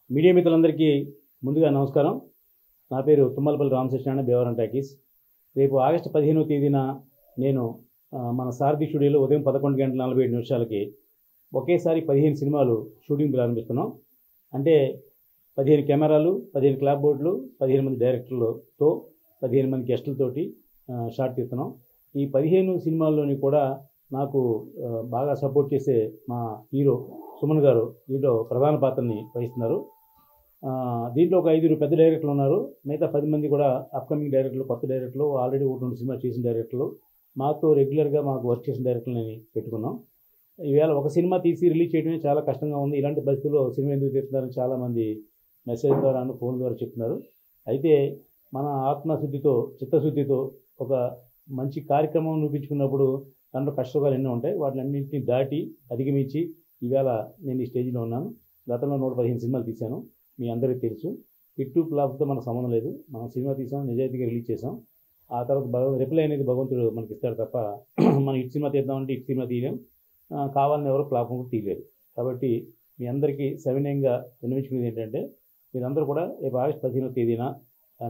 Media మిత్రులందరికీ ముందుగా నమస్కారం. నా పేరు తుమ్మలపల్లి రామకృష్ణ, భీమవరం టాకీస్. రేపు ఆగస్టు 15వ తేదీన నేను మన సారథి స్టూడియోలో ఉదయం 11:47 ఒకేసారి 15 సినిమాలు షూటింగ్ ప్రారంభిస్తున్నాం. అంటే 15 కెమెరాలు, 15 క్లాప్ బోర్డులు, 15 మంది డైరెక్టర్లతో, 15 మంది గెస్టులతోటి షాట్ తీస్తున్నాం. ఈ 15 సినిమాల్లోని కూడా నాకు బాగా సపోర్ట్ చేసే మా హీరో సుమన్ గారు దీంట్లో ప్రధాన పాత్రని వహిస్తున్నారు. దీంట్లో ఒక 5 పెద్ద డైరెక్టర్లు ఉన్నారు. మిగతా 10 మంది కూడా అప్కమింగ్ డైరెక్టర్లు, కొత్త డైరెక్టర్లు, ఆల్రెడీ 1-2 సినిమా చేసిన డైరెక్టర్లు, మాతో రెగ్యులర్గా మాకు వర్క్ చేసిన డైరెక్టర్లని పెట్టుకున్నాం. ఈవేళ ఒక సినిమా తీసి రిలీజ్ చేయడమే చాలా కష్టంగా ఉంది. ఇలాంటి పరిస్థితుల్లో సినిమా ఎందుకు తీస్తున్నారని చాలామంది మెసేజ్ ద్వారా, ఫోన్ ద్వారా చెప్తున్నారు. అయితే మన ఆత్మశుద్ధితో, చిత్తశుద్ధితో ఒక మంచి కార్యక్రమం చూపించుకున్నప్పుడు దాంట్లో కష్టసుఖాలు ఎన్నో ఉంటాయి. వాటినన్నింటినీ దాటి అధిగమించి ఈవేళ నేను ఈ స్టేజ్లో ఉన్నాను. గతంలో 115 సినిమాలు తీశాను. మీ అందరికీ తెలుసు. హిట్ ఫ్లాప్తో మనకు సంబంధం లేదు. మనం సినిమా తీసాం, నిజాయితీగా రిలీజ్ చేసాం. ఆ తర్వాత రిప్లై అనేది భగవంతుడు మనకి ఇస్తాడు తప్ప మనం హిట్ సినిమా తీద్దామంటే హిట్ సినిమా తీయలేం. కావాలని ఎవరు ఫ్లాప్ కూడా తీయలేరు. కాబట్టి మీ అందరికీ సవినయంగా విన్నవించుకునేది ఏంటంటే, మీరందరూ కూడా రేపు ఆగస్టు 15వ తేదీన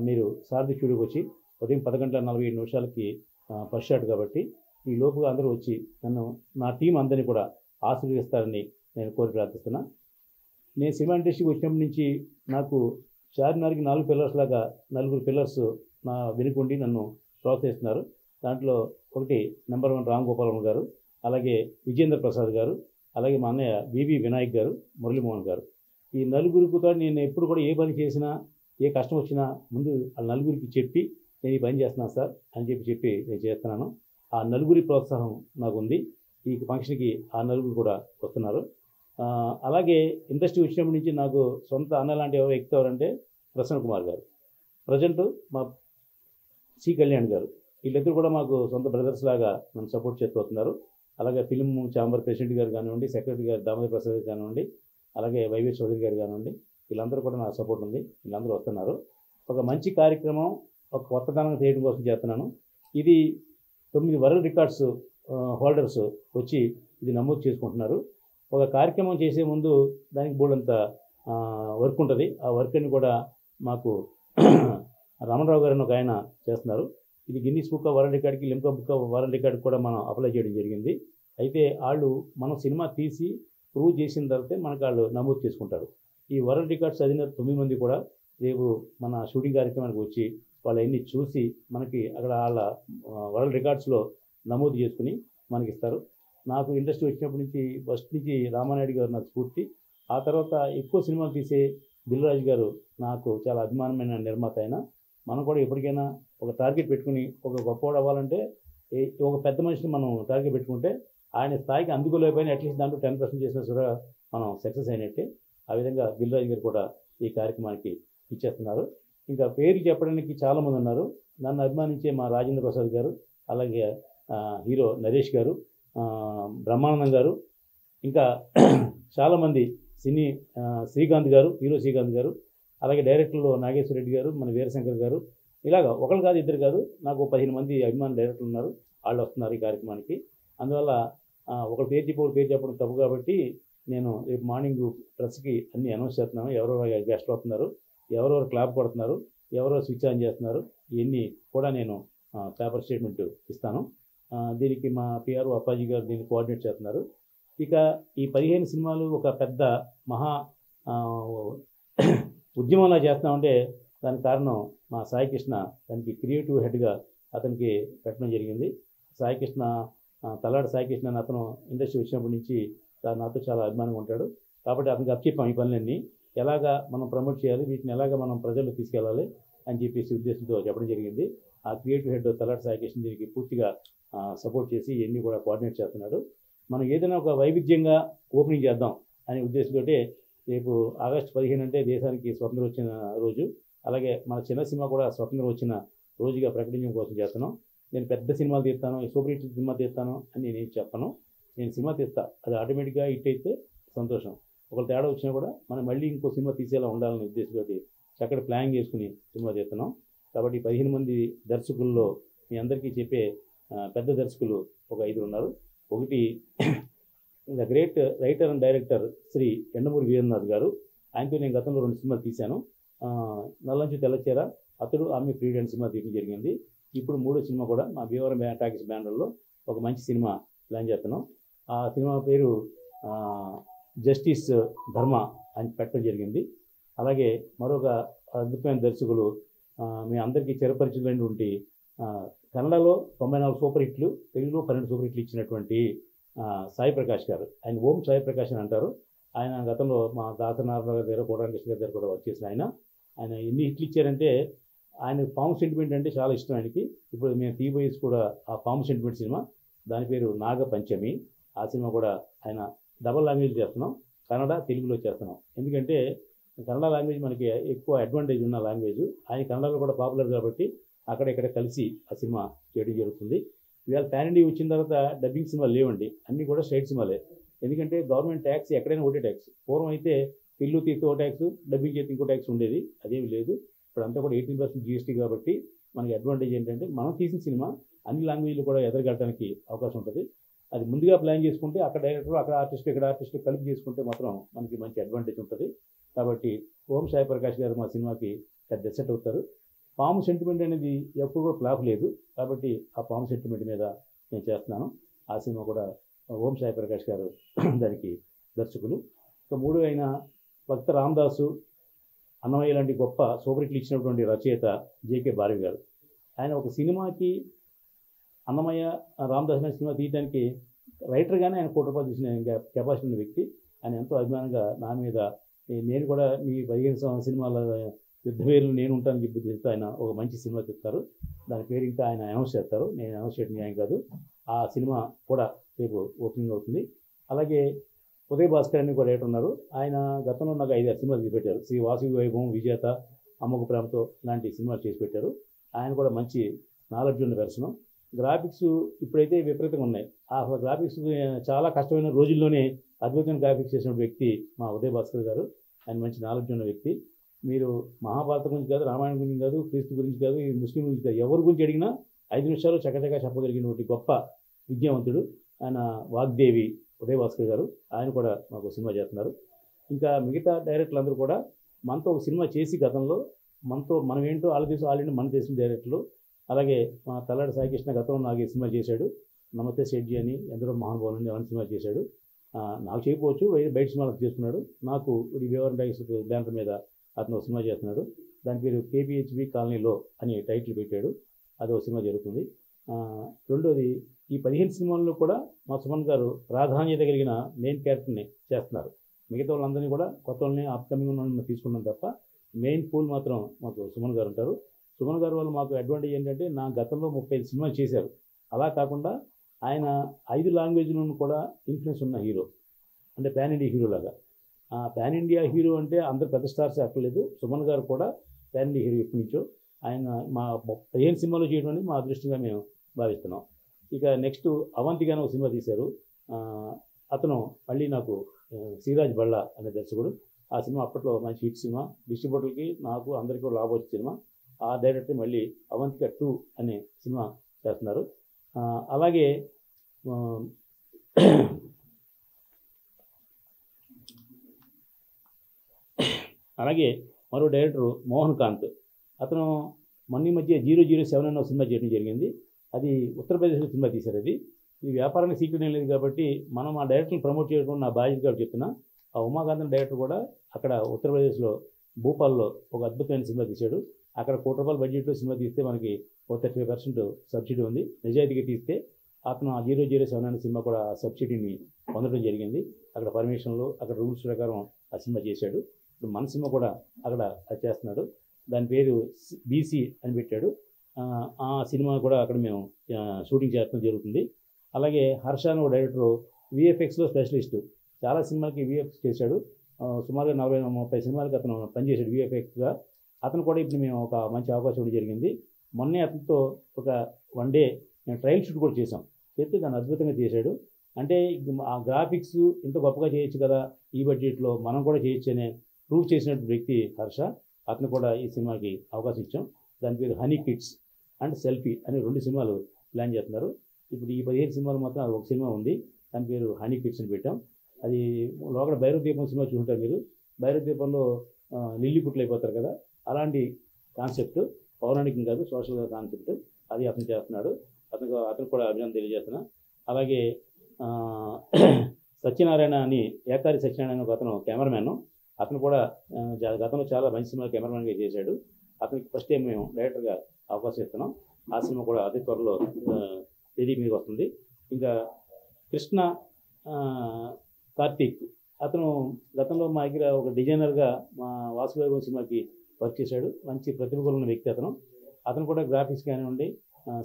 మీరు సారథి స్టూడియోకి వచ్చి ఉదయం 10:47 ఫస్ట్ షాట్ కాబట్టి ఈ లోపుగా అందరూ వచ్చి నన్ను, నా టీం అందరినీ కూడా ఆశీర్వదిస్తారని నేను కోరి ప్రార్థిస్తున్నా. నేను సినిమా ఇండస్ట్రీకి వచ్చినప్పటి నుంచి నాకు చార్మినార్కి 4 పిల్లర్స్ లాగా 4 పిల్లర్స్ నా వెనుకుండి నన్ను ప్రోత్సహిస్తున్నారు. దాంట్లో ఒకటి నెంబర్ 1 రామ్ గోపాల్ గారు, అలాగే విజేంద్ర ప్రసాద్ గారు, అలాగే మా అన్నయ్య వివి వినాయక్ గారు, మురళీమోహన్ గారు. ఈ నలుగురితో నేను ఎప్పుడు కూడా ఏ పని చేసినా, ఏ కష్టం వచ్చినా ముందు ఆ నలుగురికి చెప్పి నేను ఈ పని చేస్తున్నాను సార్ అని చెప్పి నేను చేస్తున్నాను. ఆ నలుగురి ప్రోత్సాహం నాకు ఉంది. ఈ ఫంక్షన్కి ఆ నలుగురు కూడా వస్తున్నారు. అలాగే ఇండస్ట్రీ వచ్చినప్పటి నుంచి నాకు సొంత అన్న లాంటి ఎవరు వ్యక్తి ఎవరంటే ప్రసన్న కుమార్ గారు, ప్రజెంట్ మా సి కళ్యాణ్ గారు. వీళ్ళిద్దరు కూడా మాకు సొంత బ్రదర్స్ లాగా నన్ను సపోర్ట్ చేస్తున్నారు. అలాగే ఫిలిం ఛాంబర్ ప్రెసిడెంట్ గారు కానివ్వండి, సెక్రటరీ గారు దామోదర్ ప్రసాద్ గారు కానివ్వండి, అలాగే వైవి చౌదరి గారు కానివ్వండి, వీళ్ళందరూ కూడా నా సపోర్ట్ ఉంది. వీళ్ళందరూ వస్తున్నారు. ఒక మంచి కార్యక్రమం, ఒక కొత్తదనం చేయడం కోసం చేస్తున్నాను. ఇది 9 వరల్డ్ రికార్డ్స్ హోల్డర్స్ వచ్చి ఇది నమోదు చేసుకుంటున్నారు. ఒక కార్యక్రమం చేసే ముందు దానికి బోర్డంత వర్క్ ఉంటుంది. ఆ వర్క్ని కూడా మాకు రమణరావు గారిని ఒక ఆయన చేస్తున్నారు. ఇది గిన్నీస్ బుక్ ఆఫ్ వరల్డ్ రికార్డ్కి, లిమ్కా బుక్ ఆఫ్ వరల్డ్ రికార్డ్కి కూడా మనం అప్లై చేయడం జరిగింది. అయితే వాళ్ళు మనం సినిమా తీసి ప్రూవ్ చేసిన తర్వాతే మనకు వాళ్ళు నమోదు చేసుకుంటారు. ఈ వరల్డ్ రికార్డ్స్ చదివిన 9 మంది కూడా రేపు మన షూటింగ్ కార్యక్రమానికి వచ్చి వాళ్ళన్నీ చూసి మనకి అక్కడ వాళ్ళ వరల్డ్ రికార్డ్స్లో నమోదు చేసుకుని మనకి ఇస్తారు. నాకు ఇండస్ట్రీ వచ్చినప్పటి నుంచి ఫస్ట్ నుంచి రామానాయుడు గారు నాకు స్ఫూర్తి. ఆ తర్వాత ఎక్కువ సినిమాలు తీసే దిల్ రాజు గారు నాకు చాలా అభిమానమైన నిర్మాత. అయినా మనం కూడా ఎప్పటికైనా ఒక టార్గెట్ పెట్టుకుని ఒక గొప్పవాడు అవ్వాలంటే ఒక పెద్ద మనిషిని మనం టార్గెట్ పెట్టుకుంటే ఆయన స్థాయికి అందుకోలేకపోయినా అట్లీస్ట్ దాంట్లో 10% చేసినా కూడా మనం సక్సెస్ అయినట్టే. ఆ విధంగా దిల్ రాజు గారు కూడా ఈ కార్యక్రమానికి ఇచ్చేస్తున్నారు. ఇంకా పేరు చెప్పడానికి చాలామంది ఉన్నారు. నన్ను అభిమానించే మా రాజేంద్ర ప్రసాద్ గారు, అలాగే హీరో నరేష్ గారు, బ్రహ్మానందం గారు, ఇంకా చాలామంది సినీ శ్రీకాంత్ గారు, హీరో శ్రీకాంత్ గారు, అలాగే డైరెక్టర్లు నాగేశ్వర రెడ్డి గారు, మన వీరశంకర్ గారు, ఇలాగ ఒకరు కాదు ఇద్దరు కాదు, నాకు 15 మంది అభిమాన డైరెక్టర్లు ఉన్నారు. వాళ్ళు వస్తున్నారు ఈ కార్యక్రమానికి. అందువల్ల ఒకరు పేరు చెప్పడం తప్పు కాబట్టి నేను రేపు మార్నింగ్ ప్రెస్కి అన్నీ అనౌన్స్ చేస్తున్నాను. ఎవరెవరు గెస్ట్లు వస్తున్నారు, ఎవరెవరు క్లాప్ కొడుతున్నారు, ఎవరెవరు స్విచ్ ఆన్ చేస్తున్నారు, ఇవన్నీ కూడా నేను పేపర్ స్టేట్మెంట్ ఇస్తాను. దీనికి మా పిఆర్ అప్పాజీ గారు దీన్ని కోఆర్డినేట్ చేస్తున్నారు. ఇక ఈ 15 సినిమాలు ఒక పెద్ద మహా ఉద్యమంలా చేస్తామంటే దానికి కారణం మా సాయికృష్ణ. దానికి క్రియేటివ్ హెడ్గా అతనికి పెట్టడం జరిగింది. సాయికృష్ణ, తలాడి సాయికృష్ణ అని అతను ఇండస్ట్రీ వచ్చినప్పటి నుంచి నాతో చాలా అభిమానంగా ఉంటాడు. కాబట్టి అతనికి అప్పచెప్పాం ఈ పనులన్నీ ఎలాగా మనం ప్రమోట్ చేయాలి, వీటిని ఎలాగా మనం ప్రజల్లో తీసుకెళ్ళాలి అని చెప్పేసి ఉద్దేశంతో చెప్పడం జరిగింది. ఆ క్రియేటివ్ హెడ్ తలాడి సాయికృష్ణ దీనికి పూర్తిగా సపోర్ట్ చేసి ఇవన్నీ కూడా కోఆర్డినేట్ చేస్తున్నాడు. మనం ఏదైనా ఒక వైవిధ్యంగా ఓపెనింగ్ చేద్దాం అనే ఉద్దేశంతో రేపు ఆగస్టు 15 అంటే దేశానికి స్వతంత్రం వచ్చిన రోజు. అలాగే మన చిన్న సినిమా కూడా స్వతంత్రం వచ్చిన రోజుగా ప్రకటించడం కోసం చేస్తున్నాం. నేను పెద్ద సినిమాలు తీస్తాను, సూపర్ హిట్ సినిమా తీస్తాను అని నేను చెప్పను. నేను సినిమా తీస్తా, అది ఆటోమేటిక్గా హిట్ అయితే సంతోషం. ఒకవేళ తేడా వచ్చినా కూడా మనం మళ్ళీ ఇంకో సినిమా తీసేలా ఉండాలనే ఉద్దేశంతో చక్కటి ప్లాన్ చేసుకుని సినిమా తీస్తున్నాం. కాబట్టి 15 మంది దర్శకుల్లో మీ అందరికీ చెప్పే పెద్ద దర్శకులు ఒక 5 ఉన్నారు. ఒకటి the great writer and director Shri Yandamuri Veeranath గారు, ఆయనతో నేను గతంలో 2 సినిమాలు తీశాను. నల్లంచు తెల్లచీర, అతడు ఆమె ప్రియుడు అనే సినిమా తీయడం జరిగింది. ఇప్పుడు 3వ సినిమా కూడా మా భీమవరం టాకీస్ బ్యానర్లో ఒక మంచి సినిమా ప్లాన్ చేస్తున్నాం. ఆ సినిమా పేరు జస్టిస్ ధర్మ అని పెట్టడం జరిగింది. అలాగే మరొక అద్భుతమైన దర్శకులు మీ అందరికీ చిరపరిచినటువంటి కన్నడలో 94 సూపర్ హిట్లు, తెలుగులో 12 సూపర్ హిట్లు ఇచ్చినటువంటి సాయి ప్రకాష్ గారు. ఆయన ఓం సాయి ప్రకాష్ అని అంటారు. ఆయన గతంలో మా దాసనారాయణ గారి దగ్గర, కోటరామకృష్ణ గారి దగ్గర కూడా వర్క్ చేసిన ఆయన ఎన్ని హిట్లు ఇచ్చారంటే ఆయన పాము సెంటిమెంట్ అంటే చాలా ఇష్టం ఆయనకి. ఇప్పుడు మేము తీబోయేసి కూడా ఆ పాము సెంటిమెంట్ సినిమా, దాని పేరు నాగ పంచమి. ఆ సినిమా కూడా ఆయన డబల్ లాంగ్వేజ్ చేస్తున్నాం, కన్నడ తెలుగులో చేస్తున్నాం. ఎందుకంటే కన్నడ లాంగ్వేజ్ మనకి ఎక్కువ అడ్వాంటేజ్ ఉన్న లాంగ్వేజ్. ఆయన కన్నడలో కూడా పాపులర్ కాబట్టి అక్కడెక్కడ కలిసి ఆ సినిమా చేయడం జరుగుతుంది. ఇవాళ పాన్ ఇండియా వచ్చిన తర్వాత డబ్బింగ్ సినిమాలు లేవండి, అన్నీ కూడా స్ట్రైట్ సినిమాలే. ఎందుకంటే గవర్నమెంట్ ట్యాక్స్ ఎక్కడైనా ఒకటే ట్యాక్స్. పూర్వం అయితే పిల్లు తీస్తే ఒక ట్యాక్స్, డబ్బింగ్ చేస్తే ఇంకో ట్యాక్స్ ఉండేది, అదేమి లేదు. ఇప్పుడు అంతా కూడా 18% GST కాబట్టి మనకి అడ్వాంటేజ్ ఏంటంటే మనం తీసిన సినిమా అన్ని లాంగ్వేజ్లు కూడా ఎదరగలడానికి అవకాశం ఉంటుంది. అది ముందుగా ప్లాన్ చేసుకుంటే అక్కడ డైరెక్టర్, అక్కడ ఆర్టిస్ట్, ఇక్కడ ఆర్టిస్ట్ కలిపి చేసుకుంటే మాత్రం మనకి మంచి అడ్వాంటేజ్ ఉంటుంది. కాబట్టి ఓం సాయి ప్రకాష్ గారు మా సినిమాకి పెద్ద సెట్ అవుతారు. పాము సెంటిమెంట్ అనేది ఎప్పుడు కూడా ఫ్లాప్ లేదు కాబట్టి ఆ పాము సెంటిమెంట్ మీద నేను చేస్తున్నాను. ఆ సినిమా కూడా ఓం సాయి ప్రకాష్ గారు దానికి దర్శకులు. ఇక 3 అయిన భక్త రామదాసు, అన్నమయ్య లాంటి గొప్ప సూపర్ హిట్లు ఇచ్చినటువంటి రచయిత జేకే భార్గవి గారు. ఆయన ఒక సినిమాకి అన్నమయ్య రామదాస్ అనే సినిమా తీయడానికి రైటర్గానే ఆయన ₹1 తీసిన కెపాసిటీ ఉన్న వ్యక్తి. ఆయన ఎంతో అభిమానంగా నా మీద, నేను కూడా మీ 15 సినిమాల యుద్ధ పేర్లు నేను ఉంటానని చెప్పి చెప్తే ఆయన ఒక మంచి సినిమా చెప్తారు. దాని పేరు ఇంకా ఆయన అనౌన్స్ చేస్తారు, నేను అనౌన్స్ చేయడం న్యాయం కాదు. ఆ సినిమా కూడా రేపు ఓపెనింగ్ అవుతుంది. అలాగే ఉదయ్ భాస్కర్ అని కూడా రైటర్ ఉన్నారు. ఆయన గతంలో నాకు 5-6 సినిమాలు చేసి పెట్టారు. శ్రీ వాసవి వైభవం, విజేత, అమ్మకు ప్రేమతో లాంటి సినిమాలు చేసి పెట్టారు. ఆయన కూడా మంచి నాలెడ్జ్ ఉన్న దర్శనం. గ్రాఫిక్స్ ఇప్పుడైతే విపరీతంగా ఉన్నాయి. ఆ గ్రాఫిక్స్ చాలా కష్టమైన రోజుల్లోనే అద్భుతమైన గ్రాఫిక్స్ చేసిన వ్యక్తి మా ఉదయ్ భాస్కర్ గారు. ఆయన మంచి నాలెడ్జ్ ఉన్న వ్యక్తి. మీరు మహాభారతం గురించి కాదు, రామాయణం గురించి కాదు, క్రీస్తు గురించి కాదు, ఈ ముస్లిం గురించి కాదు, ఎవరి గురించి అడిగినా 5 నిమిషాలు చక్కచక్క చెప్పగలిగినటువంటి గొప్ప విద్యావంతుడు ఆయన వాగ్దేవి ఉదయ్ భాస్కర్ గారు. ఆయన కూడా మాకు సినిమా చేస్తున్నారు. ఇంకా మిగతా డైరెక్టర్లు అందరూ కూడా మనతో ఒక సినిమా చేసి గతంలో మనతో మనం ఏంటో ఆల్రెడీ మన దేశం డైరెక్టర్లు. అలాగే మా తల్లాడి సాయికృష్ణ గతంలో నాకు ఈ సినిమా చేశాడు. నమస్తే షెడ్జీ అని ఎందరో మహానుభావులని అవన్నీ సినిమా చేశాడు. నాకు చేయకపోవచ్చు, బయట సినిమాలకు చేస్తున్నాడు. నాకు ఈ భీమవరం టాకీస్ బ్యానర్ మీద అతను ఒక సినిమా చేస్తున్నాడు. దాని పేరు KPHB కాలనీలో అని టైటిల్ పెట్టాడు. అది ఒక సినిమా జరుగుతుంది. రెండోది, ఈ 15 సినిమాల్లో కూడా మా సుమన్ గారు ప్రాధాన్యత కలిగిన మెయిన్ క్యారెక్టర్ని చేస్తున్నారు. మిగతా వాళ్ళందరినీ కూడా కొత్త వాళ్ళని అప్కమింగ్ ఉన్న తీసుకున్నాం తప్ప మెయిన్ పూల్ మాత్రం మాకు సుమన్ గారు ఉంటారు. సుమన్ గారు వాళ్ళు మాకు అడ్వాంటేజ్ ఏంటంటే నా గతంలో 35 సినిమాలు చేశారు. అలా కాకుండా ఆయన 5 లాంగ్వేజ్లను కూడా ఇన్ఫ్లుయెన్స్ ఉన్న హీరో, అంటే పాన్ ఇండియా హీరో లాగా. పాన్ ఇండియా హీరో అంటే అందరు పెద్ద స్టార్స్ అక్కర్లేదు, సుమన్ గారు కూడా పాన్ ఇండియా హీరో ఎప్పటి నుంచో. ఆయన మా 15 సినిమాలు చేయడం అనేది మా అదృష్టంగా మేము భావిస్తున్నాం. ఇక నెక్స్ట్ అవంతిగా ఒక సినిమా తీశారు. అతను మళ్ళీ నాకు శ్రీరాజ్ బళ్ళ అనే దర్శకుడు. ఆ సినిమా అప్పట్లో మంచి హిట్ సినిమా, డిస్ట్రిబ్యూటర్కి నాకు అందరికీ కూడా లాభం వచ్చే సినిమా. ఆ డైరెక్టర్ మళ్ళీ అవంతిక 2 అనే సినిమా చేస్తున్నారు. అలాగే అలాగే మరో డైరెక్టర్ మోహన్ కాంత్, అతను మొన్న మధ్య 007 అనే సినిమా చేయడం జరిగింది. అది ఉత్తరప్రదేశ్లో సినిమా తీశారు. ఇది వ్యాపారానికి సీక్రెట్ ఏం లేదు కాబట్టి మనం ఆ డైరెక్టర్ని ప్రమోట్ చేయడం నా బాధ్యతగా చెప్తున్నా. ఆ ఉమాకాంత్ డైరెక్టర్ కూడా అక్కడ ఉత్తరప్రదేశ్లో భూపాల్లో ఒక అద్భుతమైన సినిమా తీశాడు. అక్కడ ₹1 బడ్జెట్లో సినిమా తీస్తే మనకి 35% సబ్సిడీ ఉంది. నిజాయితీగా తీస్తే అతను ఆ 007 అనే సినిమా కూడా ఆ సబ్సిడీని పొందడం జరిగింది. అక్కడ పర్మిషన్లు, అక్కడ రూల్స్ ప్రకారం ఆ సినిమా చేశాడు. ఇప్పుడు మన సినిమా కూడా అక్కడ చేస్తున్నాడు. దాని పేరు BC అని పెట్టాడు. ఆ సినిమా కూడా అక్కడ మేము షూటింగ్ చేయడం జరుగుతుంది. అలాగే హర్ష అని ఒక డైరెక్టరు, VFXలో స్పెషలిస్టు, చాలా సినిమాలకి VFX చేశాడు. సుమారుగా 40-30 సినిమాలకి అతను పనిచేశాడు VFXగా. అతను కూడా ఇప్పుడు మేము ఒక మంచి అవకాశం ఇవ్వడం జరిగింది. మొన్నే అతనితో ఒక 1 డే మేము ట్రయల్ షూట్ కూడా చేసాం. చెప్తే దాన్ని అద్భుతంగా చేశాడు. అంటే ఆ గ్రాఫిక్స్ ఇంత గొప్పగా చేయొచ్చు కదా, ఈ బడ్జెట్లో మనం కూడా చేయొచ్చు అనే ప్రూవ్ చేసినట్టు వ్యక్తి హర్ష. అతను కూడా ఈ సినిమాకి అవకాశం ఇచ్చాం. దాని పేరు హనీ కిడ్స్ అండ్ సెల్ఫీ అని 2 సినిమాలు ప్లాన్ చేస్తున్నారు. ఇప్పుడు ఈ 15 సినిమాలు మాత్రం అది ఒక సినిమా ఉంది, దాని పేరు హనీ కిడ్స్ అని పెట్టాం. అది లోపల భైరవ దీపం సినిమా చూసుంటారు మీరు. భైరవ దీపంలో లిల్లీ పుట్లు అయిపోతారు కదా, అలాంటి కాన్సెప్ట్, పౌరాణికం కాదు, సోషల్ కాన్సెప్ట్, అది అతను చేస్తున్నాడు. అతను కూడా అభినందన తెలియజేస్తున్నా. అలాగే సత్యనారాయణ అని, ఏకారి సత్యనారాయణ ఒక అతను కెమెరామ్యాన్, అతను కూడా గతంలో చాలా మంచి సినిమా కెమెరామ్యాన్గా చేశాడు. అతనికి ఫస్ట్ టైం మేము డైరెక్టర్గా అవకాశం ఇస్తున్నాం. ఆ సినిమా కూడా అతి త్వరలో తేదీ మీద వస్తుంది. ఇంకా కృష్ణ కార్తీక్, అతను గతంలో మా దగ్గర ఒక డిజైనర్గా మా వాసుదేవ సినిమాకి వర్క్ చేశాడు. మంచి ప్రతిభ ఉన్న వ్యక్తి అతను. అతను కూడా గ్రాఫిక్స్ కానివ్వండి,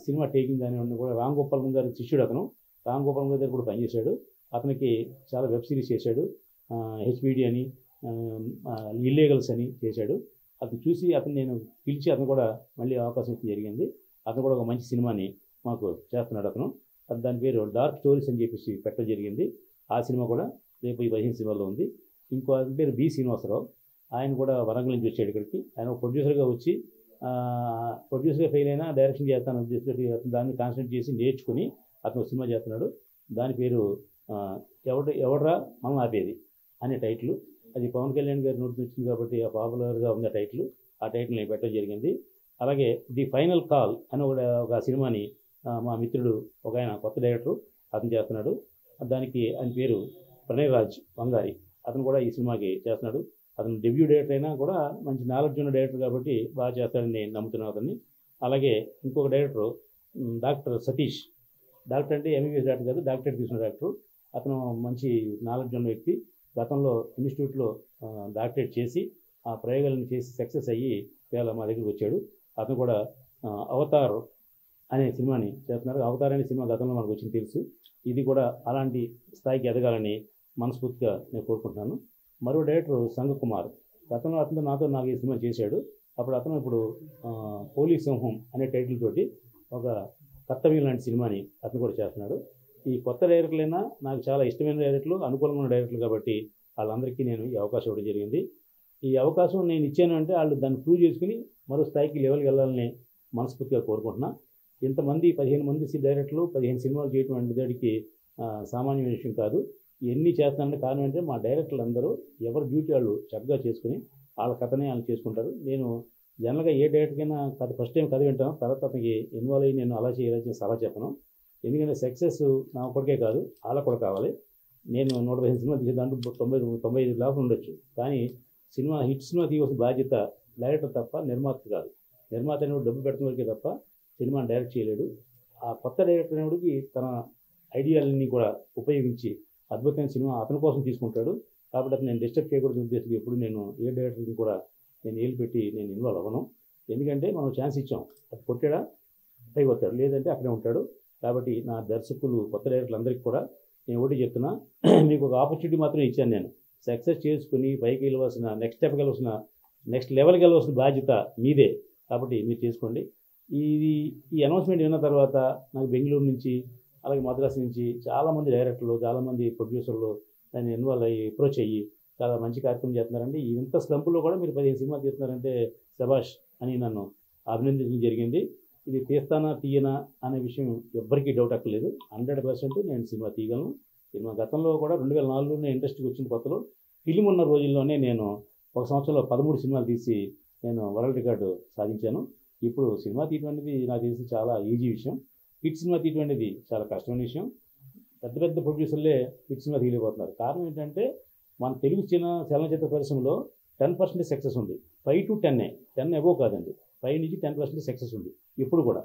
సినిమా టేకింగ్ కానివ్వండి కూడా రామ్ గోపాల్ గారి శిష్యుడు అతను. రామ్ గోపాల్ గారి దగ్గర కూడా పనిచేశాడు. అతనికి చాలా వెబ్ సిరీస్ చేశాడు. హెచ్బిడి అని, ఇల్లీగల్స్ అని చేశాడు. అతను చూసి అతను నేను పిలిచి అతను కూడా మళ్ళీ అవకాశం ఇచ్చి జరిగింది. అతను కూడా ఒక మంచి సినిమాని మాకు చేస్తున్నాడు. అతను దాని పేరు డార్క్ స్టోరీస్ అని చెప్పేసి పెట్టడం జరిగింది. ఆ సినిమా కూడా రేపు ఈ 15 సినిమాలో ఉంది. ఇంకో అతని పేరు బి శ్రీనివాసరావు. ఆయన కూడా వరంగల్ నుంచి వచ్చాడు ఇక్కడికి. ఆయన ఒక ప్రొడ్యూసర్గా వచ్చి ప్రొడ్యూసర్గా ఫెయిల్ అయినా డైరెక్షన్ చేస్తాను ఉద్దేశంతో దాన్ని కాన్సన్ట్రేట్ చేసి నేర్చుకుని అతను సినిమా చేస్తున్నాడు. దాని పేరు ఎవడ్రా మనం ఆపేది అనే టైటిల్. అది పవన్ కళ్యాణ్ గారి నోటి వచ్చింది కాబట్టి పాపులర్గా ఉంది ఆ టైటిల్. ఆ టైటిల్ నేను పెట్టడం జరిగింది. అలాగే ది ఫైనల్ కాల్ అని ఒక సినిమాని మా మిత్రుడు ఒక ఆయన కొత్త డైరెక్టర్ అతను చేస్తున్నాడు. దానికి ఆయన పేరు ప్రణయ్ రాజ్ వంగారి. అతను కూడా ఈ సినిమాకి చేస్తున్నాడు. అతను డెబ్యూ డైరెక్టర్ అయినా కూడా మంచి నాలెడ్జ్ ఉన్న డైరెక్టర్ కాబట్టి బాగా చేస్తాడని నేను నమ్ముతున్నాను అతన్ని. అలాగే ఇంకొక డైరెక్టర్ డాక్టర్ సతీష్. డాక్టర్ అంటే ఎంబీబీఎస్ డాక్టర్ కాదు, డాక్టరేట్ తీసుకున్న డైరెక్టర్. అతను మంచి నాలెడ్జ్ ఉన్న వ్యక్తి. గతంలో ఇన్స్టిట్యూట్లో డాక్టరేట్ చేసి ఆ ప్రయోగాలను చేసి సక్సెస్ అయ్యి ఇవాళ మా దగ్గరికి వచ్చాడు. అతను కూడా అవతార్ అనే సినిమాని చేస్తున్నారు. అవతార్ అనే సినిమా గతంలో మనకు వచ్చింది తెలుసు. ఇది కూడా అలాంటి స్థాయికి ఎదగాలని మనస్ఫూర్తిగా నేను కోరుకుంటున్నాను. మరో డైరెక్టర్ సంగకుమార్, గతంలో అతను నాకు ఈ సినిమా చేశాడు. అప్పుడు అతను ఇప్పుడు పోలీస్ సింహం అనే టైటిల్ తోటి ఒక కర్తవ్యం లాంటి సినిమాని అతను కూడా చేస్తున్నాడు. ఈ కొత్త డైరెక్టర్లైనా నాకు చాలా ఇష్టమైన డైరెక్టర్లు, అనుకూలంగా ఉన్న డైరెక్టర్లు కాబట్టి వాళ్ళందరికీ నేను ఈ అవకాశం ఇవ్వడం జరిగింది. ఈ అవకాశం నేను ఇచ్చాను అంటే వాళ్ళు దాన్ని ప్రూవ్ చేసుకుని మరో స్థాయికి లెవెల్కి వెళ్ళాలని మనస్ఫూర్తిగా కోరుకుంటున్నా. ఇంతమంది 15 మంది డైరెక్టర్లు 15 సినిమాలు చేయడం అంటే దానికి సామాన్యమైన విషయం కాదు. ఇవన్నీ చేస్తానంటే కారణం అంటే మా డైరెక్టర్లు అందరూ ఎవరి డ్యూటీ వాళ్ళు చక్కగా చేసుకుని వాళ్ళ కథనే వాళ్ళు చేసుకుంటారు. నేను జనరల్గా ఏ డైరెక్టర్కైనా కథ ఫస్ట్ టైం కథ వింటాను, తర్వాత అతనికి ఇన్వాల్వ్ అయ్యి నేను అలా చేయాలని సలహా చెప్పను. ఎందుకంటే సక్సెస్ నా ఒక్కడికే కాదు, వాళ్ళకు కూడా కావాలి. నేను 115 సినిమా తీసే దాంట్లో 95 లాభం ఉండొచ్చు, కానీ హిట్ సినిమా తీయవలసిన బాధ్యత డైరెక్టర్ తప్ప నిర్మాత కాదు. నిర్మాత అనేవాడు డబ్బు పెట్టడం వరకే తప్ప సినిమాని డైరెక్ట్ చేయలేడు. ఆ కొత్త డైరెక్టర్ అనేవాడికి తన ఐడియాలన్నీ కూడా ఉపయోగించి అద్భుతమైన సినిమా అతని కోసం తీసుకుంటాడు. కాబట్టి అతను నేను డిస్టర్బ్ చేయకూడదు ఉద్దేశంతో ఎప్పుడు నేను ఏ డైరెక్టర్ని కూడా నేను ఏలు పెట్టి నేను ఇన్వాల్వ్ అవ్వను. ఎందుకంటే మనం ఛాన్స్ ఇచ్చాం, అది కొట్టాడా పైకి వస్తాడు, లేదంటే అక్కడే ఉంటాడు. కాబట్టి నా దర్శకులు కొత్త డైరెక్టర్లు అందరికీ కూడా నేను ఒకటి చెప్తున్నా, మీకు ఒక ఆపర్చునిటీ మాత్రం ఇచ్చాను. నేను సక్సెస్ చేసుకుని పైకి వెళ్ళవలసిన నెక్స్ట్ స్టెప్కి వెళ్ళవలసిన నెక్స్ట్ లెవెల్కి వెళ్ళవలసిన బాధ్యత మీదే. కాబట్టి మీరు చేసుకోండి. ఈ అనౌన్స్మెంట్ విన్న తర్వాత నాకు బెంగళూరు నుంచి అలాగే మద్రాసు నుంచి చాలామంది డైరెక్టర్లు, చాలామంది ప్రొడ్యూసర్లు దాన్ని ఇన్వాల్వ్ అయ్యి అప్రోచ్ అయ్యి చాలా మంచి కార్యక్రమం చేస్తున్నారండి. ఇంత స్లంపులో కూడా మీరు 15 సినిమాలు తీస్తున్నారంటే శభాష్ అని నన్ను అభినందించడం జరిగింది. ఇది తీస్తానా తీయనా అనే విషయం ఎవ్వరికీ డౌట్ అక్కర్లేదు. 100% నేను సినిమా తీయగలను. సినిమా గతంలో కూడా 2004లోనే ఇండస్ట్రీకి వచ్చిన కొత్తలో ఫిలిం ఉన్న రోజుల్లోనే నేను ఒక సంవత్సరంలో 13 సినిమాలు తీసి నేను వరల్డ్ రికార్డు సాధించాను. ఇప్పుడు సినిమా తీయడం అనేది నాకు తెలిసి చాలా ఈజీ విషయం. హిట్ సినిమా తీయడం అనేది చాలా కష్టమైన విషయం. పెద్ద పెద్ద ప్రొడ్యూసర్లే హిట్ సినిమా తీయలేకపోతున్నారు. కారణం ఏంటంటే మన తెలుగు చలనచిత్ర పరిశ్రమలో 10% సక్సెస్ ఉంది. 5 to 10 అబోవ్ కాదండి, 5 నుంచి 10% సక్సెస్ ఉంది ఇప్పుడు కూడా.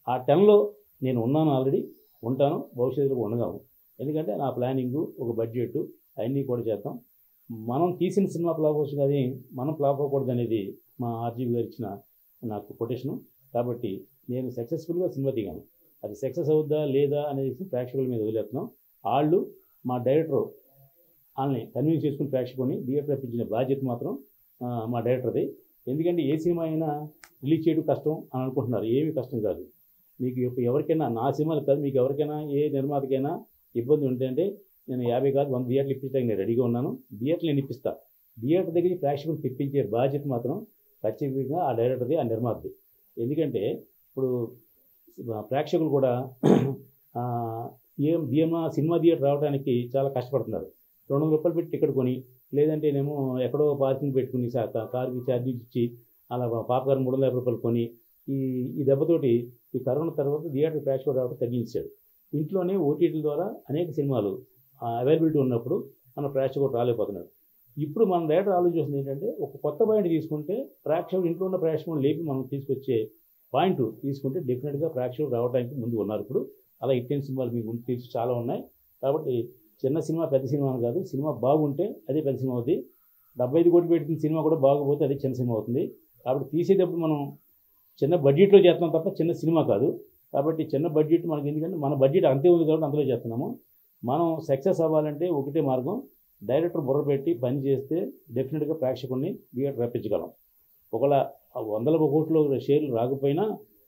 ఆ 10లో నేను ఉన్నాను, ఆల్రెడీ ఉంటాను, భవిష్యత్తులో ఉండగలను. ఎందుకంటే నా ప్లానింగు, ఒక బడ్జెట్ అవన్నీ కూడా చేద్దాం. మనం తీసిన సినిమా ఫ్లాప్ అవచ్చు, కానీ మనం ఫ్లాప్ అవ్వకూడదు అనేది మా ఆర్జీవి గారు ఇచ్చిన నాకు కొటేషను. కాబట్టి నేను సక్సెస్ఫుల్గా సినిమా తీయగాను. అది సక్సెస్ అవుద్దా లేదా అనేది ప్రేక్షకుల మీద వదిలేస్తున్నాం. వాళ్ళు మా డైరెక్టర్ వాళ్ళని కన్విన్స్ చేసుకుని ప్రేక్షకుని థియేటర్ రప్పించిన బాధ్యత మాత్రం మా డైరెక్టర్ది. ఎందుకంటే ఏ సినిమా అయినా రిలీజ్ చేయడం కష్టం అని అనుకుంటున్నారు. ఏమీ కష్టం కాదు. మీకు ఎవరికైనా, నా సినిమాలు కాదు, మీకు ఎవరికైనా ఏ నిర్మాతకైనా ఇబ్బంది ఉంటే నేను 50 కాదు 100 థియేటర్లు ఇప్పించడానికి నేను రెడీగా ఉన్నాను. థియేటర్లు నేను ఇప్పిస్తాను. థియేటర్ దగ్గర ప్రేక్షకులు తెప్పించే బాధ్యత మాత్రం ఖచ్చితంగా ఆ డైరెక్టర్ది, ఆ నిర్మాతది. ఎందుకంటే ఇప్పుడు ప్రేక్షకులు కూడా సినిమా థియేటర్ రావడానికి చాలా కష్టపడుతున్నారు. 200 రూపాయలు పెట్టి టికెట్ కొని లేదంటేనేమో ఎక్కడో పార్కింగ్ పెట్టుకుని కార్కి ఛార్జీలు ఇచ్చి అలా పాపకార్న్ 350 రూపాయలు కొని ఈ ఈ దెబ్బతోటి ఈ కరోనా తర్వాత థియేటర్ ప్రేక్షకులు రావడం తగ్గించాడు. ఇంట్లోనే ఓటీటీల ద్వారా అనేక సినిమాలు అవైలబిలిటీ ఉన్నప్పుడు మన ప్రేక్షకుడు రాలేకపోతున్నారు. ఇప్పుడు మన డైరెక్టర్ ఆలోచిస్తుంది ఏంటంటే ఒక కొత్త పాయింట్ తీసుకుంటే ప్రేక్షకుడు ఇంట్లో ఉన్న ప్రేక్షకుడు లేపి మనం తీసుకొచ్చే పాయింట్ తీసుకుంటే డెఫినెట్గా ప్రేక్షకుడు రావడానికి ముందు ఉన్నారు. ఇప్పుడు అలా ఇట్టెన్ సినిమాలు మీకు ముందు తీసి చాలా ఉన్నాయి. కాబట్టి చిన్న సినిమా పెద్ద సినిమా అని కాదు, సినిమా బాగుంటే అదే పెద్ద సినిమా అవుతుంది. 75 కోట్లు పెట్టిన సినిమా కూడా బాగపోతే అదే చిన్న సినిమా అవుతుంది. కాబట్టి తీసేటప్పుడు మనం చిన్న బడ్జెట్లో చేస్తున్నాం తప్ప చిన్న సినిమా కాదు. కాబట్టి చిన్న బడ్జెట్ మనకి ఎందుకంటే మన బడ్జెట్ అంతే ఉంది కాబట్టి అందులో చేస్తున్నాము. మనం సక్సెస్ అవ్వాలంటే ఒకటే మార్గం, డైరెక్టర్ బుర్ర పెట్టి పని చేస్తే డెఫినెట్గా ప్రేక్షకుడిని థియేటర్ రప్పించగలం. ఒకవేళ 100 కోట్ల షేర్లు రాకపోయినా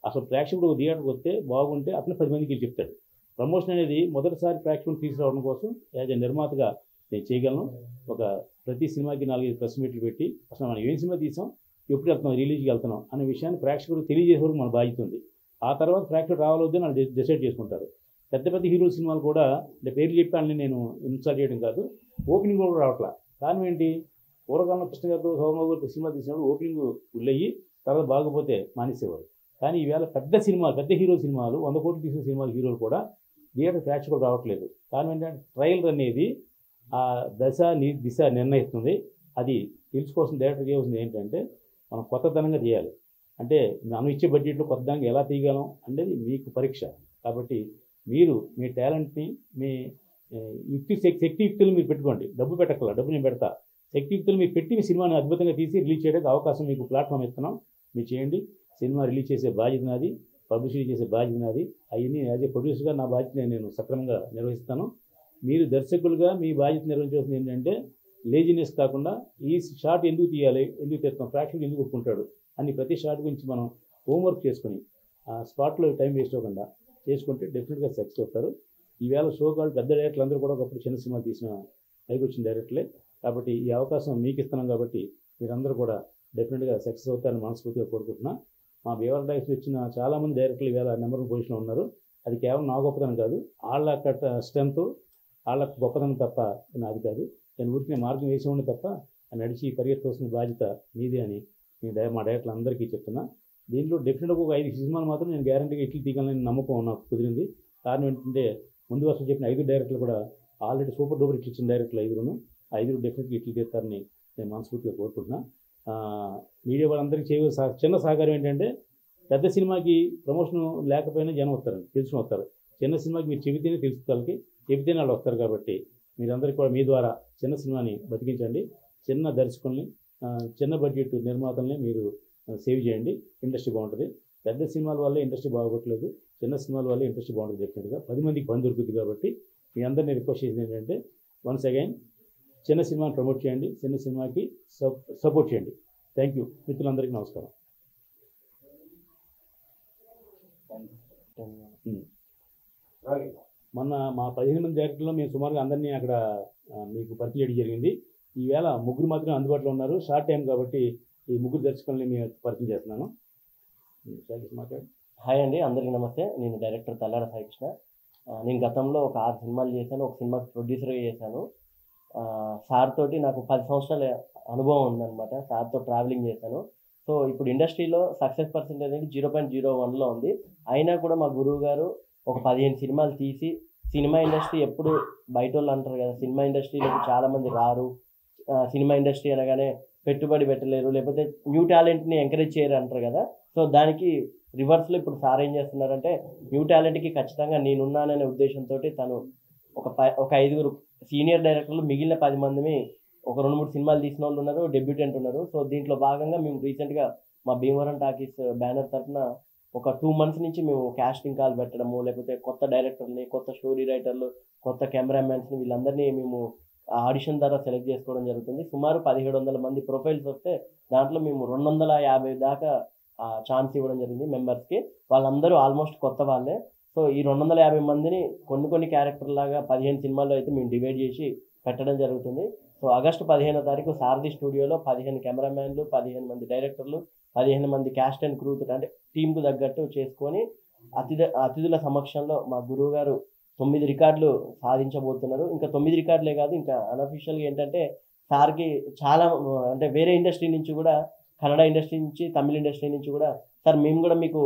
అసలు ప్రేక్షకుడు థియేటర్కి వస్తే బాగుంటే అతను 10 మందికి చెప్తాడు. ప్రమోషన్ అనేది మొదటిసారి ప్రేక్షకుని తీసుకురావడం కోసం యాజ్ ఎ నిర్మాతగా నేను చేయగలను. ప్రతి సినిమాకి 4-5 ప్రెస్ మీట్లు పెట్టి అసలు మనం ఏం సినిమా తీసాం, ఎప్పుడు వెళ్తున్నాం, రిలీజ్కి వెళ్తున్నాం అనే విషయాన్ని ప్రేక్షకుడికి తెలియజేసే వరకు మన బాధ్యత ఉంది. ఆ తర్వాత ప్రేక్షకుడు రావాలొద్దని వాళ్ళు డిసైడ్ చేసుకుంటారు. పెద్ద పెద్ద హీరో సినిమాలు కూడా అంటే పేర్లు చెప్పాలని నేను ఇన్స్టాల్ చేయడం కాదు, ఓపెనింగ్ కూడా రావట్లా. కారణం ఏంటి? పూర్వకాలంలో కృష్ణ గారితో సోమబాబు గారితో సినిమా తీసినప్పుడు ఓపెనింగ్ ఫుల్లయ్యి తర్వాత బాగపోతే మానేసేవారు. కానీ ఈవేళ పెద్ద హీరో సినిమాలు 100 కోట్లు తీసిన సినిమాలు హీరోలు కూడా థియేటర్ ప్రేక్షకులు రావట్లేదు. కారణం ఏంటంటే ట్రయల్ అనేది ఆ దిశ నిర్ణయిస్తుంది. అది తెలుసుకోవాల్సిన డైరెక్టర్కి ఏమవుతుంది ఏంటంటే మనం కొత్తదనంగా తీయాలి. అంటే మనం ఇచ్చే బడ్జెట్లో కొత్తదనంగా ఎలా తీయగలం అనేది మీకు పరీక్ష. కాబట్టి మీరు మీ టాలెంట్ని మీ శక్తియుక్తులు మీరు పెట్టుకోండి. డబ్బు పెట్టక్కల, డబ్బు నేను పెడతా. శక్తియుక్తులు మీరు పెట్టి మీ సినిమాని అద్భుతంగా తీసి రిలీజ్ చేయడానికి అవకాశం మీకు ప్లాట్ఫామ్ ఇస్తున్నాం. మీరు చేయండి. సినిమా రిలీజ్ చేసే బాధ్యత నాది, పబ్లిసిటీ చేసే బాధ్యత నాది. అవన్నీ యాజ్ ఏ ప్రొడ్యూసర్గా నా బాధ్యత నేను సక్రమంగా నిర్వహిస్తాను. మీరు దర్శకులుగా మీ బాధ్యత నిర్వహించాల్సింది ఏంటంటే లేజినెస్ కాకుండా ఈ షాట్ ఎందుకు తీయాలి, ఎందుకు తీస్తాం, ప్రేక్షకుడు ఎందుకు ఒప్పుకుంటాడు అని ప్రతి షాట్ గురించి మనం హోంవర్క్ చేసుకుని ఆ స్పాట్లో టైం వేస్ట్ అవ్వకుండా చేసుకుంటే డెఫినెట్గా సక్సెస్ అవుతారు. ఈవేళ షోకాళ్ళు పెద్ద డైరెక్టర్లు అందరూ కూడా ఒకప్పుడు చిన్న సినిమా తీసిన పైకి వచ్చిన డైరెక్టర్లే. కాబట్టి ఈ అవకాశం మీకు ఇస్తున్నాం కాబట్టి మీరందరూ కూడా డెఫినెట్గా సక్సెస్ అవుతారని మనస్ఫూర్తిగా కోరుకుంటున్నా. మా భీమవరం టైమ్స్ వచ్చిన చాలామంది డైరెక్టర్లు ఈవేళ నెంబర్ 1 పొజిషన్లో ఉన్నారు. అది కేవలం నా గొప్పతనం కాదు, వాళ్ళ స్ట్రెంత్ వాళ్ళ గొప్పతనం తప్ప నాది కాదు. నేను ఊరికి మార్గం వేసి ఉండి తప్ప నడిచి పరిగెత్తవలసిన బాధ్యత మీదే అని మా డైరెక్టర్లు అందరికీ చెప్తున్నా. దీంట్లో డెఫినెట్గా ఒక 5 సినిమాలు మాత్రం నేను గ్యారంటీగా ఇట్లు తీయాలని నమ్మకం నాకు కుదిరింది. కారణం ఏంటంటే ముందు వర్షం చెప్పిన 5 డైరెక్టర్లు కూడా ఆల్రెడీ సూపర్ డూపర్ ఇట్లు ఇచ్చిన డైరెక్టర్లు 5 డెఫినెట్గా ఇట్లు తీస్తారని నేను మనస్ఫూర్తిగా కోరుకుంటున్నా. మీడియా వాళ్ళందరికీ చిన్న సహకారం ఏంటంటే పెద్ద సినిమాకి ప్రమోషన్ లేకపోయినా జనం వస్తారు, తెలుసుకుని వస్తారు. చిన్న సినిమాకి మీరు చెబితేనే తెలుసుకోవాలి, చెబితేనే వాళ్ళు వస్తారు. కాబట్టి మీరందరికీ కూడా మీ ద్వారా చిన్న సినిమాని బతికించండి. చిన్న దర్శకుల్ని, చిన్న బడ్జెట్ నిర్మాతల్ని మీరు సేవ్ చేయండి. ఇండస్ట్రీ బాగుంటుంది. పెద్ద సినిమాల వల్లే ఇండస్ట్రీ బాగోట్లేదు, చిన్న సినిమాల వల్లే ఇండస్ట్రీ బాగుంటుంది. చెప్పినట్టుగా 10 మందికి పని దొరుకుతుంది. కాబట్టి మీ అందరినీ రిక్వెస్ట్ చేసింది ఏంటంటే వన్స్ అగైన్ చిన్న సినిమాని ప్రమోట్ చేయండి, చిన్న సినిమాకి సపోర్ట్ చేయండి. Thank you. మిత్రులందరికీ నమస్కారం. మొన్న మా 15 మంది డైరెక్టర్లో మేము సుమారుగా అందరినీ అక్కడ మీకు భర్తీ చేయడం జరిగింది. ఈవేళ 3 మాత్రమే అందుబాటులో ఉన్నారు. షార్ట్ టైం కాబట్టి ఈ 3 దర్శకుల్ని మేము పరిచయం చేస్తున్నాను. మాట్లాడు. హాయ్ అండి, అందరికీ నమస్తే. నేను డైరెక్టర్ తల్లాడ సాయికృష్ణ. నేను గతంలో ఒక 6 సినిమాలు చేశాను, ఒక సినిమాకి ప్రొడ్యూసర్గా చేశాను. సార్ తోటి నాకు 10 సంవత్సరాల అనుభవం ఉందన్నమాట. సార్తో ట్రావెలింగ్ చేశాను. సో ఇప్పుడు ఇండస్ట్రీలో సక్సెస్ పర్సెంటేజ్ అనేది 0.01లో ఉంది. అయినా కూడా మా గురువు గారు ఒక 15 సినిమాలు తీసి, సినిమా ఇండస్ట్రీ ఎప్పుడు బయట వాళ్ళు అంటారు కదా, సినిమా ఇండస్ట్రీలోకి చాలామంది రారు, సినిమా ఇండస్ట్రీ అనగానే పెట్టుబడి పెట్టలేరు, లేకపోతే న్యూ టాలెంట్ని ఎంకరేజ్ చేయరు అంటారు కదా. సో దానికి రివర్స్లో ఇప్పుడు సార్ ఏం చేస్తున్నారంటే న్యూ టాలెంట్కి ఖచ్చితంగా నేనున్నాననే ఉద్దేశంతో తను ఒక 5 సీనియర్ డైరెక్టర్లు, మిగిలిన 10 మందిని ఒక 2-3 సినిమాలు తీసిన వాళ్ళు ఉన్నారు, డెబ్యూటెంట్ ఉన్నారు. సో దీంట్లో భాగంగా మేము రీసెంట్గా మా భీమవరం టాకీస్ బ్యానర్ తరఫున ఒక 2 months నుంచి మేము కాస్టింగ్ కాల్ పెట్టడము, లేకపోతే కొత్త డైరెక్టర్ని, కొత్త స్టోరీ రైటర్లు, కొత్త కెమెరామ్యాన్స్ని వీళ్ళందరినీ మేము ఆడిషన్ ద్వారా సెలెక్ట్ చేసుకోవడం జరుగుతుంది. సుమారు 1700 మంది ప్రొఫైల్స్ వస్తే దాంట్లో మేము 250 దాకా ఛాన్స్ ఇవ్వడం జరిగింది మెంబర్స్కి. వాళ్ళందరూ ఆల్మోస్ట్ కొత్త వాళ్ళే. సో ఈ 250 మందిని కొన్ని క్యారెక్టర్ లాగా 15 సినిమాల్లో అయితే మేము డివైడ్ చేసి పెట్టడం జరుగుతుంది. సో ఆగస్టు 15వ తారీఖు సారథి స్టూడియోలో 15 కెమెరామ్యాన్లు, 15 మంది డైరెక్టర్లు, 15 మంది క్యాస్ట్ అండ్ క్రూ అంటే టీంకు తగ్గట్టు చేసుకొని అతిథుల సమక్షంలో మా గురువు గారు 9 రికార్డులు సాధించబోతున్నారు. ఇంకా 9 రికార్డులే కాదు, ఇంకా అన్అఫీషియల్గా ఏంటంటే సార్కి చాలా అంటే వేరే ఇండస్ట్రీ నుంచి కూడా, కన్నడ ఇండస్ట్రీ నుంచి, తమిళ ఇండస్ట్రీ నుంచి కూడా సార్ మేము కూడా మీకు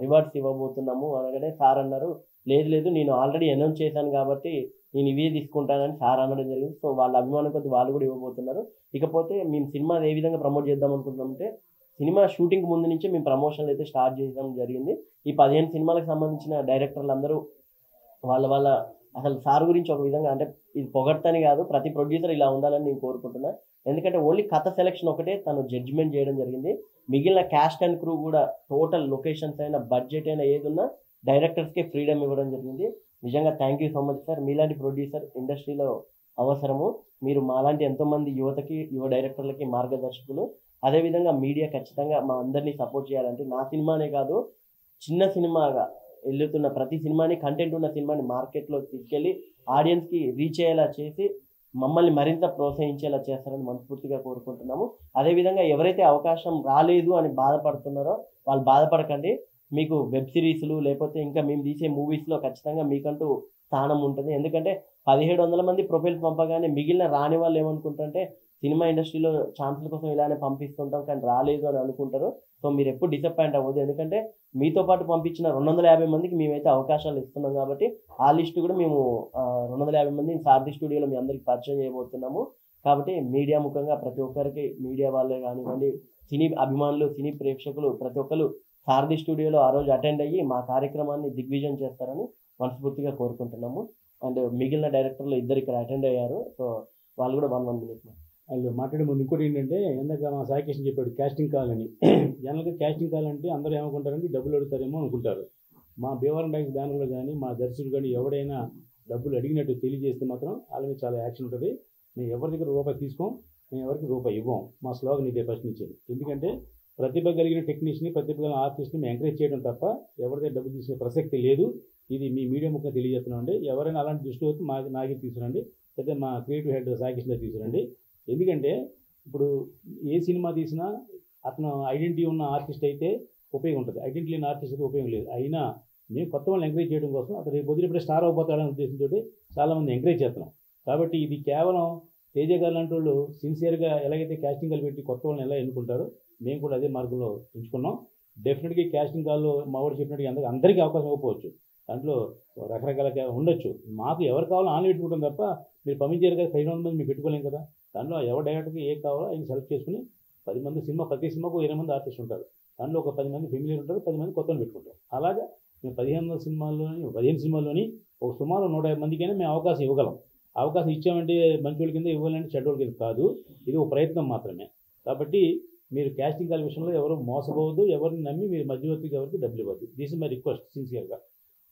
రివార్డ్స్ ఇవ్వబోతున్నాము అనగానే సార్ అన్నారు, లేదు నేను ఆల్రెడీ అనౌన్స్ చేశాను కాబట్టి నేను ఇవే తీసుకుంటానని సార్ అనడం జరిగింది. సో వాళ్ళ అభిమానం కొద్ది వాళ్ళు కూడా ఇవ్వబోతున్నారు. ఇకపోతే మేము సినిమా ఏ విధంగా ప్రమోట్ చేద్దాం అనుకుంటున్నామంటే, సినిమా షూటింగ్ ముందు నుంచి మేము ప్రమోషన్లు అయితే స్టార్ట్ చేయడం జరిగింది. ఈ 15 సినిమాలకు సంబంధించిన డైరెక్టర్లు అందరూ వాళ్ళ అసలు సార్ గురించి ఒక విధంగా, అంటే ఇది పొగడ్తని కాదు, ప్రతి ప్రొడ్యూసర్ ఇలా ఉండాలని నేను కోరుకుంటున్నా. ఎందుకంటే ఓన్లీ కథ సెలెక్షన్ ఒకటే తను జడ్జిమెంట్ చేయడం జరిగింది. మిగిలిన క్యాస్ట్ అండ్ క్రూ కూడా టోటల్ లొకేషన్స్ అయినా బడ్జెట్ అయినా ఏదున్నా డైరెక్టర్స్కే ఫ్రీడమ్ ఇవ్వడం జరిగింది. నిజంగా thank you so much sir. మీలాంటి ప్రొడ్యూసర్ ఇండస్ట్రీలో అవసరము. మీరు మాలాంటి ఎంతోమంది యువతకి, యువ డైరెక్టర్లకి మార్గదర్శకులు. అదేవిధంగా మీడియా ఖచ్చితంగా మా అందరినీ సపోర్ట్ చేయాలంటే, నా సినిమానే కాదు చిన్న సినిమాగా వెళ్తున్న ప్రతి సినిమాని, కంటెంట్ ఉన్న సినిమాని మార్కెట్లో తీసుకెళ్ళి ఆడియన్స్కి రీచ్ అయ్యేలా చేసి మమ్మల్ని మరింత ప్రోత్సహించేలా చేస్తారని మనస్ఫూర్తిగా కోరుకుంటున్నాము. అదేవిధంగా ఎవరైతే అవకాశం రాలేదు అని బాధపడుతున్నారో వాళ్ళు బాధపడకండి. మీకు వెబ్ సిరీస్లు లేకపోతే ఇంకా మేము తీసే మూవీస్లో ఖచ్చితంగా మీకంటూ స్థానం ఉంటుంది. ఎందుకంటే 1700 మంది ప్రొఫైల్స్ పంపగానే మిగిలిన రాని వాళ్ళు ఏమనుకుంటారంటే, సినిమా ఇండస్ట్రీలో ఛాన్సుల కోసం ఇలానే పంపిస్తుంటాం కానీ రాలేదు అని అనుకుంటారు. సో మీరు ఎప్పుడు డిసప్పాయింట్ అవ్వదు. ఎందుకంటే మీతో పాటు పంపించిన 250 మందికి మేమైతే అవకాశాలు ఇస్తున్నాం కాబట్టి ఆ లిస్టు కూడా మేము 250 మందిని సారథి స్టూడియోలో మీ అందరికి పరిచయం చేయబోతున్నాము. కాబట్టి మీడియా ముఖంగా ప్రతి ఒక్కరికి, మీడియా వాళ్ళే కానివ్వండి, సినీ అభిమానులు, సినీ ప్రేక్షకులు ప్రతి ఒక్కరు సారథి స్టూడియోలో ఆ రోజు అటెండ్ అయ్యి మా కార్యక్రమాన్ని దిగ్విజయం చేస్తారని మనస్ఫూర్తిగా కోరుకుంటున్నాము. అండ్ మిగిలిన డైరెక్టర్లు ఇద్దరు ఇక్కడ అటెండ్ అయ్యారు. సో వాళ్ళు కూడా 1 minute వాళ్ళు మాట్లాడే ముందు ఇంకోటి ఏంటంటే, ఇందాక మా సాయికృష్ణ చెప్పాడు క్యాస్టింగ్ కాల్ అని. జనరల్గా క్యాస్టింగ్ కాల్ అంటే అందరూ ఏమనుకుంటారంటే డబ్బులు అడుగుతారేమో అనుకుంటారు. మా భీమవరం టైమ్స్ బ్యానర్లో కానీ మా దర్శకుడు కానీ ఎవడైనా డబ్బులు అడిగినట్టు తెలియజేస్తే మాత్రం వాళ్ళ మీద చాలా యాక్షన్ ఉంటుంది. మేము ఎవరి దగ్గర రూపాయి తీసుకోం, మేము ఎవరికి రూపాయి ఇవ్వం. మా స్లోగన్ ఇదే ఫస్ట్ నుంచి. ఎందుకంటే ప్రతిభ కలిగిన టెక్నీషియన్ని, ప్రతిభ కలిగిన ఆర్టిస్ట్ని మేము ఎంకరేజ్ చేయడం తప్ప ఎవరిదైతే డబ్బులు తీసుకునే ప్రసక్తి లేదు. ఇది మీ మీడియా ముఖ్యంగా తెలియజేస్తున్నామండి. ఎవరైనా అలాంటి దృష్టి వస్తే నాకే తీసుకురండి, అయితే మా క్రియేటివ్ హెడ్ సాయికృష్ణ తీసుకురండి. ఎందుకంటే ఇప్పుడు ఏ సినిమా తీసినా అతను ఐడెంటిటీ ఉన్న ఆర్టిస్ట్ అయితే ఉపయోగం ఉంటుంది, ఐడెంటిటీ లేని ఆర్టిస్ట్ అయితే ఉపయోగం లేదు. అయినా మేము కొత్త వాళ్ళని ఎంకరేజ్ చేయడం కోసం అతను రేపు వదిలిపెట్టే స్టార్ అయిపోతాడనే ఉద్దేశంతో చాలామంది ఎంకరేజ్ చేస్తున్నాం. కాబట్టి ఇది కేవలం తేజ గారు లాంటి వాళ్ళు సిన్సియర్గా ఎలాగైతే క్యాస్టింగ్ కాల్ పెట్టి కొత్త వాళ్ళని ఎలా ఎన్నుకుంటారో మేము కూడా అదే మార్గంలో ఎంచుకున్నాం. డెఫినెట్గా క్యాస్టింగ్ కాల్లో మావాడు చెప్పినట్టుగా అందరికీ అవకాశం ఇవ్వకపోవచ్చు, దాంట్లో రకరకాల ఉండొచ్చు. మాకు ఎవరు కావాలో ఆన్లైన్ పెట్టుకుంటాం తప్ప మీరు పంపించారు కదా 500 మంది మీరు పెట్టుకోలేం కదా. దాంట్లో ఎవరు డైరెక్టర్కి ఏ కావాలో ఆయన సెలెక్ట్ చేసుకుని 10 మంది సినిమా, ప్రతి సినిమాకు 20 మంది ఆర్టిస్ట్ ఉంటారు. దాంట్లో ఒక 10 మంది ఫెమిలియర్ ఉంటారు, 10 మంది కొత్తలు పెట్టుకుంటారు. అలాగా మేము 15 సినిమాల్లోని ఒక సుమారు 150 మందికైనా మేము అవకాశం ఇవ్వగలం. అవకాశం ఇచ్చామంటే మంచి వాళ్ళ కింద, ఇవ్వాలంటే చెడ్డ వాళ్ళ కింద కాదు. ఇది ఒక ప్రయత్నం మాత్రమే. కాబట్టి మీరు క్యాస్టింగ్ కాల్ విషయంలో ఎవరు మోసపోవద్దు, ఎవరిని నమ్మి మీరు మధ్యవర్తికి ఎవరికి డబ్బులు ఇవ్వద్దు. దిస్ ఇస్ మై రిక్వెస్ట్ సిన్సియర్గా.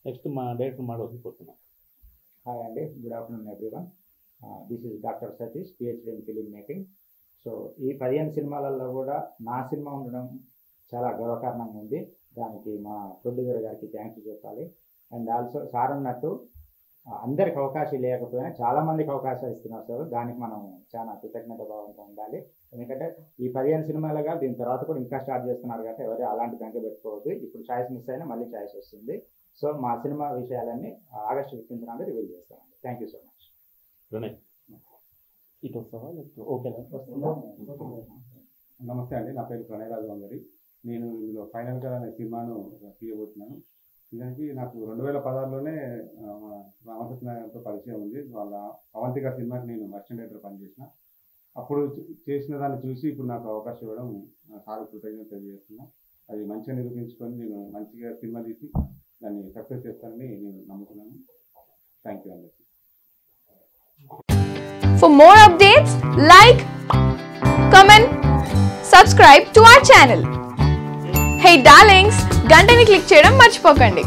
నెక్స్ట్ మా డైరెక్టర్ మాట్లాడుతూ కోరుతున్నాం. హాయ్ అండి, good afternoon everyone. This is doctor Satish, PhD in film making. So ఈ 15 సినిమాలలో కూడా నా సినిమా ఉండడం చాలా గర్వకారణంగా ఉంది. దానికి మా ప్రొడ్యూసర్ గారికి థ్యాంక్స్ చెప్పాలి. అండ్ ఆల్సో సార్ అన్నట్టు అందరికి అవకాశం లేకపోయినా చాలామందికి అవకాశాలు ఇస్తున్నారు సార్. దానికి మనం చాలా కృతజ్ఞత భావంతో ఉండాలి. ఎందుకంటే ఈ 15 సినిమాలుగా దీని తర్వాత కూడా ఇంకా స్టార్ట్ చేస్తున్నారు కాబట్టి ఎవరు అలాంటి బెంక పెట్టుకోవద్దు. ఇప్పుడు ఛాయిస్ మిస్ అయినా మళ్ళీ ఛాయిస్ వస్తుంది. సో మా సినిమా విషయాలన్నీ ఆగస్టు 15న రివీల్ చేస్తామండి. Thank you so much. నమస్తే అండి, నా పేరు ప్రణయరాజు వంగరి. నేను ఇందులో ఫైనల్గా అనే సినిమాను తీయబోతున్నాను. నిజానికి నాకు 2016లోనే రామకృష్ణతో పరిచయం ఉంది. వాళ్ళ అవంతిక సినిమాకి నేను అసిస్టెంట్ డైరెక్టర్ పనిచేసిన. అప్పుడు చేసిన దాన్ని చూసి ఇప్పుడు నాకు అవకాశం ఇవ్వడం సార్ కృతజ్ఞత తెలియజేస్తున్నా. అది మంచిగా నిరూపించుకొని నేను మంచిగా సినిమా తీసి దాన్ని సక్సెస్ చేస్తానని నేను నమ్ముతున్నాను. థ్యాంక్ యూ అందరికీ. For more updates, like, comment, subscribe to our channel. Hey darlings, గంటని click చేయడం మర్చిపోకండి.